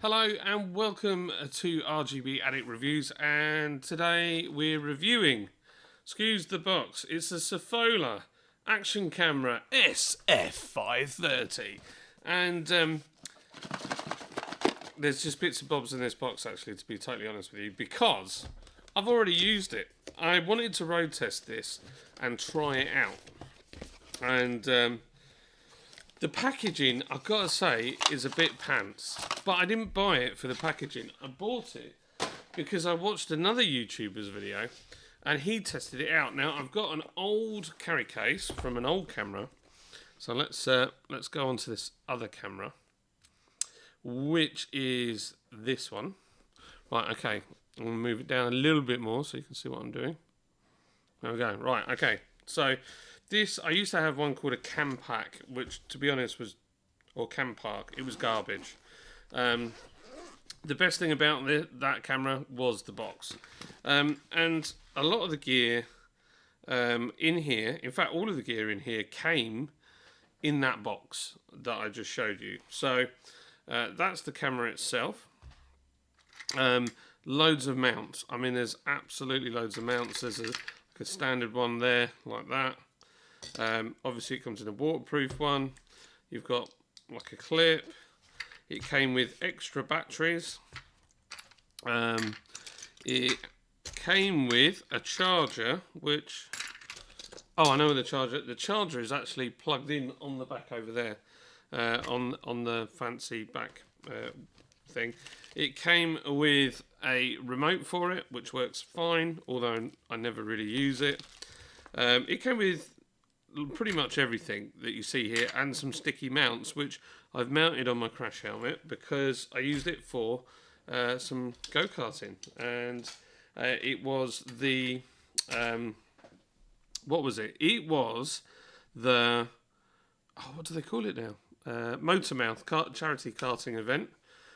Hello and welcome to RGB Addict Reviews, and today we're reviewing, excuse the box, it's a Surfola Action Camera SF530, and there's just bits and bobs in this box actually, to be totally honest with you, because I've already used it. I wanted to road test this and try it out, and the packaging, I've got to say, is a bit pants. But I didn't buy it for the packaging. I bought it because I watched another YouTuber's video and he tested it out. Now, I've got an old carry case from an old camera. So let's go on to this other camera, which is this one. Right, okay. I'm going to move it down a little bit more so you can see what I'm doing. There we go. Right, okay. So this, I used to have one called a Cam Pack, which, to be honest, was, or Cam Park, it was garbage. The best thing about that camera was the box. And a lot of the gear in here, in fact, all of the gear in here came in that box that I just showed you. So that's the camera itself. Loads of mounts. I mean, there's absolutely loads of mounts. There's a standard one there, like that. Obviously it comes in a waterproof one. You've got like a clip. It came with extra batteries. It came with a charger, which, oh, I know the charger is actually plugged in on the back over there, on the fancy back thing. It came with a remote for it, which works fine, although I never really use it. It came with pretty much everything that you see here, and some sticky mounts, which I've mounted on my crash helmet because I used it for some go-karting, and it was the what was it? It was the, oh, what do they call it now? Motormouth charity karting event,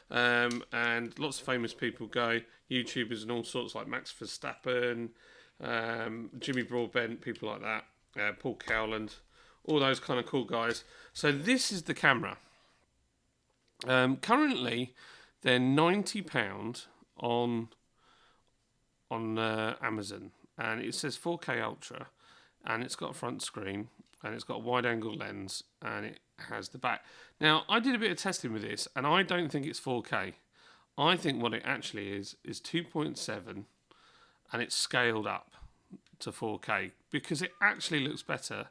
and lots of famous people go, YouTubers and all sorts, like Max Verstappen, Jimmy Broadbent, people like that. Paul Cowland, all those kind of cool guys. So this is the camera. Currently, they're £90 on Amazon, and it says 4K Ultra, and it's got a front screen, and it's got a wide-angle lens, and it has the back. Now, I did a bit of testing with this, and I don't think it's 4K. I think what it actually is 2.7, and it's scaled up to 4K because it actually looks better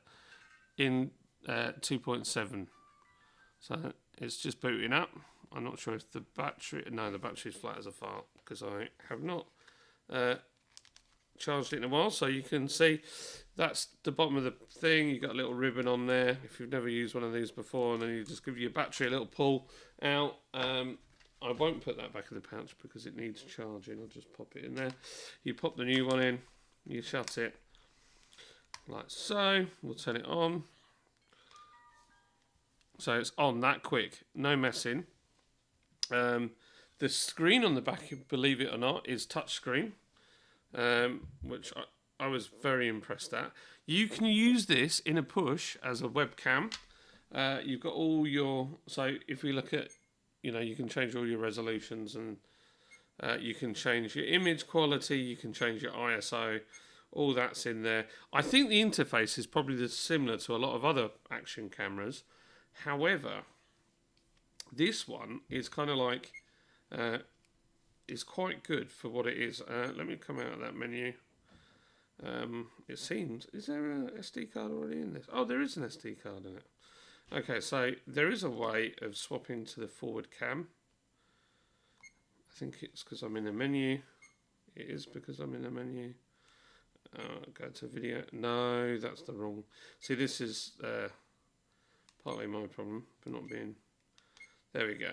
in 2.7. So it's just booting up. I'm not sure if the battery, no, the battery's flat as a fart because I have not charged it in a while. So you can see that's the bottom of the thing. You've got a little ribbon on there if you've never used one of these before, and then you just give your battery a little pull out. I won't put that back in the pouch because it needs charging. I'll just pop it in there. You pop the new one in, you shut it like so. We'll turn it on. So it's on that quick, no messing. The screen on the back, believe it or not, is touchscreen, which I was very impressed at. You can use this in a push as a webcam. You've got all your, so if we look at, you can change all your resolutions, and you can change your image quality, you can change your ISO, all that's in there. I think the interface is probably similar to a lot of other action cameras. However, this one is kind of like, is quite good for what it is. Let me come out of that menu. It seems, is there a SD card already in this? Oh, there is an SD card in it. Okay, so there is a way of swapping to the forward cam. I think it's because I'm in a menu. It is because I'm in a menu. Go to video. No, that's the wrong. See, this is partly my problem for not being. There we go.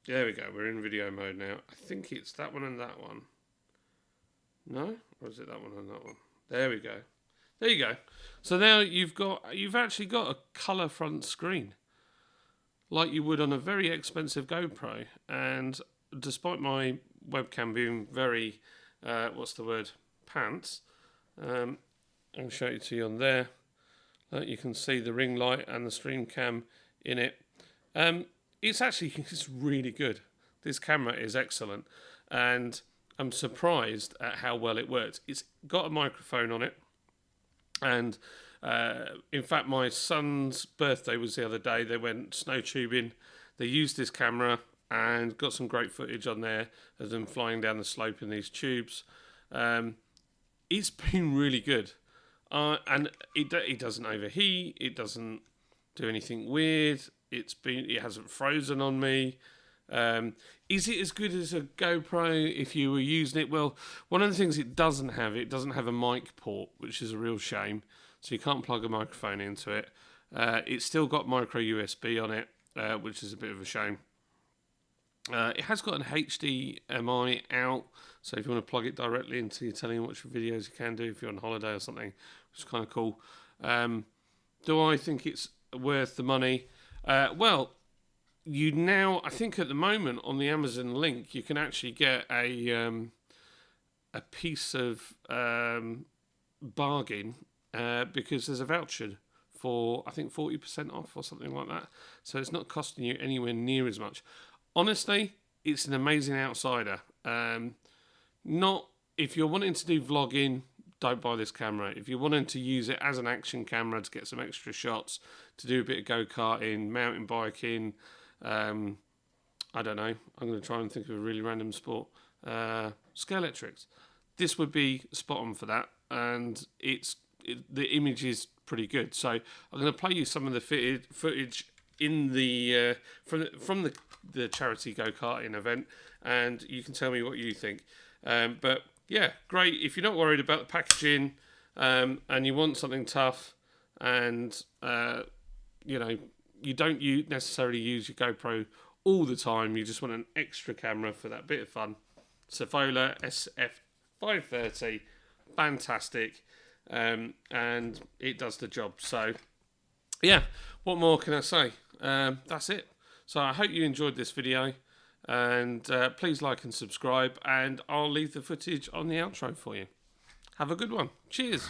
There we go. We're in video mode now. I think it's that one and that one. No, or is it that one and that one? There we go. There you go. So now you've actually got a colour front screen, like you would on a very expensive GoPro. And despite my webcam being very, what's the word, pants, I'll show it to you on there. You can see the ring light and the stream cam in it. It's really good. This camera is excellent, and I'm surprised at how well it works. It's got a microphone on it, and in fact, my son's birthday was the other day. They went snow tubing. They used this camera and got some great footage on there of them flying down the slope in these tubes. It's been really good, and it doesn't overheat. It doesn't do anything weird. It hasn't frozen on me. Is it as good as a GoPro if you were using it? Well, one of the things it doesn't have a mic port, which is a real shame. So you can't plug a microphone into it. It's still got micro USB on it, which is a bit of a shame. It has got an HDMI out, so if you want to plug it directly into your telly and watch videos, you can do if you're on holiday or something, which is kind of cool. Do I think it's worth the money? Well, I think at the moment on the Amazon link, you can actually get a piece of bargain because there's a voucher for, I think, 40% off or something like that. So it's not costing you anywhere near as much. Honestly, it's an amazing outsider. Not if you're wanting to do vlogging, don't buy this camera. If you're wanting to use it as an action camera to get some extra shots, to do a bit of go-karting, mountain biking, I don't know. I'm going to try and think of a really random sport. Scalextrics. This would be spot on for that, and the image is pretty good. So I'm going to play you some of the footage in the from the charity go-karting event, and you can tell me what you think. But yeah, great. If you're not worried about the packaging and you want something tough, and you don't necessarily use your GoPro all the time, you just want an extra camera for that bit of fun. Surfola SF530, fantastic, and it does the job. So yeah, what more can I say? That's it. So I hope you enjoyed this video, and please like and subscribe, and I'll leave the footage on the outro for you. Have a good one. Cheers.